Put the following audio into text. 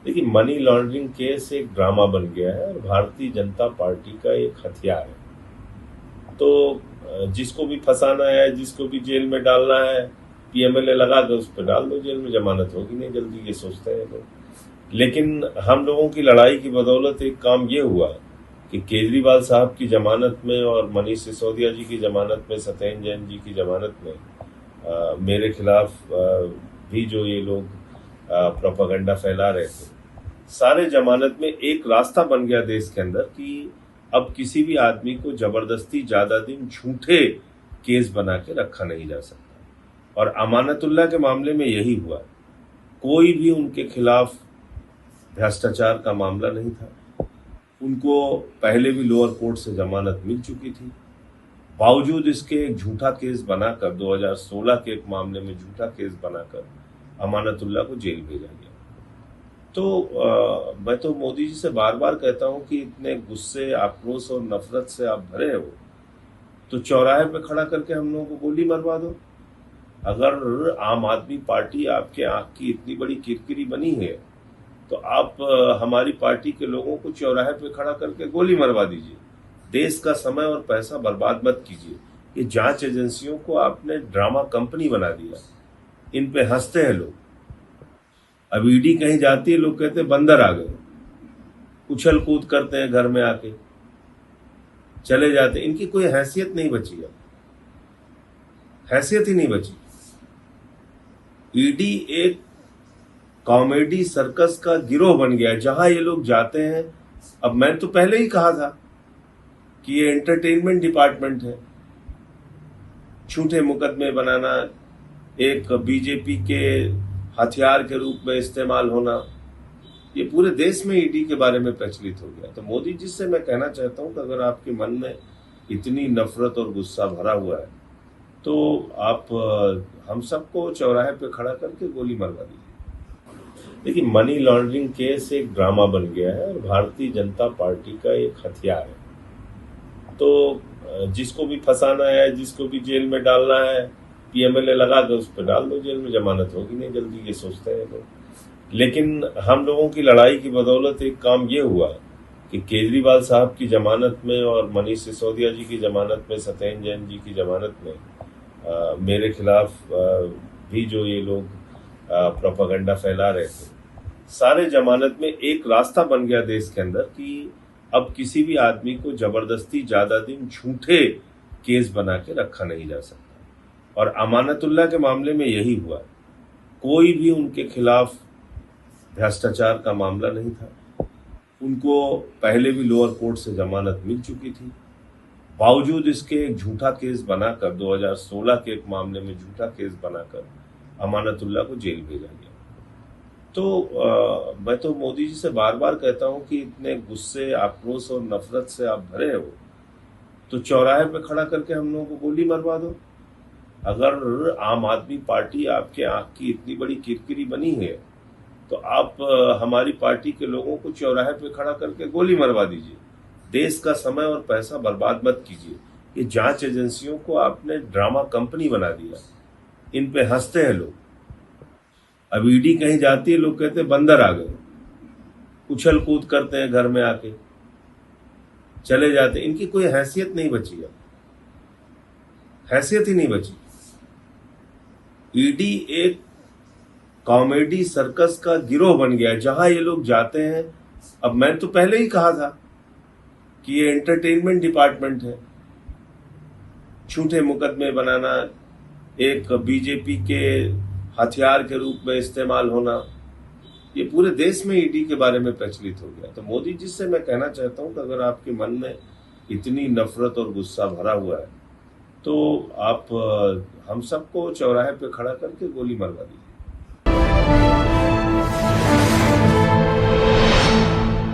देखिए, money laundering case एक drama बन गया है और भारतीय जनता पार्टी का एक हथियार है। तो जिसको भी फंसाना है, जिसको भी जेल में डालना है, पीएमएलए लगा दो, उस पर डाल दो जेल में, जमानत होगी नहीं जल्दी, ये सोचते हैं लोग। लेकिन हम लोगों की लड़ाई की बदौलत एक काम ये हुआ कि केजरीवाल साहब की जमानत में और मनीष सिसोदिया जी की जमानत में, सत्येंद्र जैन जी की जमानत में मेरे खिलाफ भी जो ये लोग प्रोपागेंडा फैला रहे थे, सारे जमानत में एक रास्ता बन गया देश के अंदर कि अब किसी भी आदमी को जबरदस्ती ज्यादा दिन झूठे केस बना के रखा नहीं जा सकता। और अमानतुल्लाह के मामले में यही हुआ। कोई भी उनके खिलाफ भ्रष्टाचार का मामला नहीं था। उनको पहले भी लोअर कोर्ट से जमानत मिल चुकी थी। बावजूद इसके एक झूठा केस बनाकर, 2016 के एक मामले में झूठा केस बनाकर अमानतुल्लाह को जेल भेजा गया। तो मैं तो मोदी जी से बार बार कहता हूं कि इतने गुस्से, आक्रोश और नफरत से आप भरे हो तो चौराहे पे खड़ा करके हम लोगों को गोली मरवा दो। अगर आम आदमी पार्टी आपके आंख की इतनी बड़ी किरकिरी बनी है तो आप हमारी पार्टी के लोगों को चौराहे पे खड़ा करके गोली मरवा दीजिए। देश का समय और पैसा बर्बाद मत कीजिए। ये जांच एजेंसियों को आपने ड्रामा कंपनी बना दिया। इन पे हंसते हैं लोग। अब ईडी कहीं जाती है, लोग कहते हैं बंदर आ गए, उछल कूद करते हैं, घर में आके चले जाते हैं। इनकी कोई हैसियत नहीं बची, अब हैसियत ही नहीं बची। ईडी एक कॉमेडी सर्कस का गिरोह बन गया है, जहां ये लोग जाते हैं। अब मैं तो पहले ही कहा था कि ये एंटरटेनमेंट डिपार्टमेंट है। झूठे मुकदमे बनाना, एक बीजेपी के हथियार के रूप में इस्तेमाल होना, ये पूरे देश में ईडी के बारे में प्रचलित हो गया। तो मोदी जी से मैं कहना चाहता हूं कि अगर आपके मन में इतनी नफरत और गुस्सा भरा हुआ है तो आप हम सबको चौराहे पे खड़ा करके गोली मरवा दीजिए। देखिए, मनी लॉन्ड्रिंग केस एक ड्रामा बन गया है और भारतीय जनता पार्टी का एक हथियार है। तो जिसको भी फंसाना है, जिसको भी जेल में डालना है, पीएमएलए लगा दो, उस पर डाल दो जेल में, जमानत होगी नहीं जल्दी, ये सोचते हैं लोग। लेकिन हम लोगों की लड़ाई की बदौलत एक काम ये हुआ कि केजरीवाल साहब की जमानत में और मनीष सिसोदिया जी की जमानत में, सत्येंद्र जैन जी की जमानत में मेरे खिलाफ भी जो ये लोग प्रोपागेंडा फैला रहे थे, सारे जमानत में एक रास्ता बन गया देश के अंदर कि अब किसी भी आदमी को जबरदस्ती ज्यादा दिन झूठे केस बना के रखा नहीं जा सकता। और अमानतुल्लाह के मामले में यही हुआ। कोई भी उनके खिलाफ भ्रष्टाचार का मामला नहीं था। उनको पहले भी लोअर कोर्ट से जमानत मिल चुकी थी। बावजूद इसके एक झूठा केस बनाकर, 2016 के एक मामले में झूठा केस बनाकर अमानतुल्लाह को जेल भेजा गया। तो मैं तो मोदी जी से बार बार कहता हूं कि इतने गुस्से, आक्रोश और नफरत से आप भरे हो तो चौराहे पे खड़ा करके हम लोगों को गोली मरवा दो। अगर आम आदमी पार्टी आपके आंख की इतनी बड़ी किरकिरी बनी है तो आप हमारी पार्टी के लोगों को चौराहे पे खड़ा करके गोली मरवा दीजिए। देश का समय और पैसा बर्बाद मत कीजिए। ये जांच एजेंसियों को आपने ड्रामा कंपनी बना दिया। इन पे हंसते हैं लोग। अब ईडी कहीं जाती है, लोग कहते हैं बंदर आ गए, उछल कूद करते हैं, घर में आके चले जाते हैं। इनकी कोई हैसियत नहीं बची, अब हैसियत ही नहीं बची। ईडी एक कॉमेडी सर्कस का गिरोह बन गया है, जहां ये लोग जाते हैं। अब मैं तो पहले ही कहा था कि ये एंटरटेनमेंट डिपार्टमेंट है। झूठे मुकदमे बनाना, एक बीजेपी के हथियार के रूप में इस्तेमाल होना, ये पूरे देश में ईडी के बारे में प्रचलित हो गया। तो मोदी जी से मैं कहना चाहता हूं कि अगर आपके मन में इतनी नफरत और गुस्सा भरा हुआ है तो आप हम सबको चौराहे पे खड़ा करके गोली मरवा दीजिए।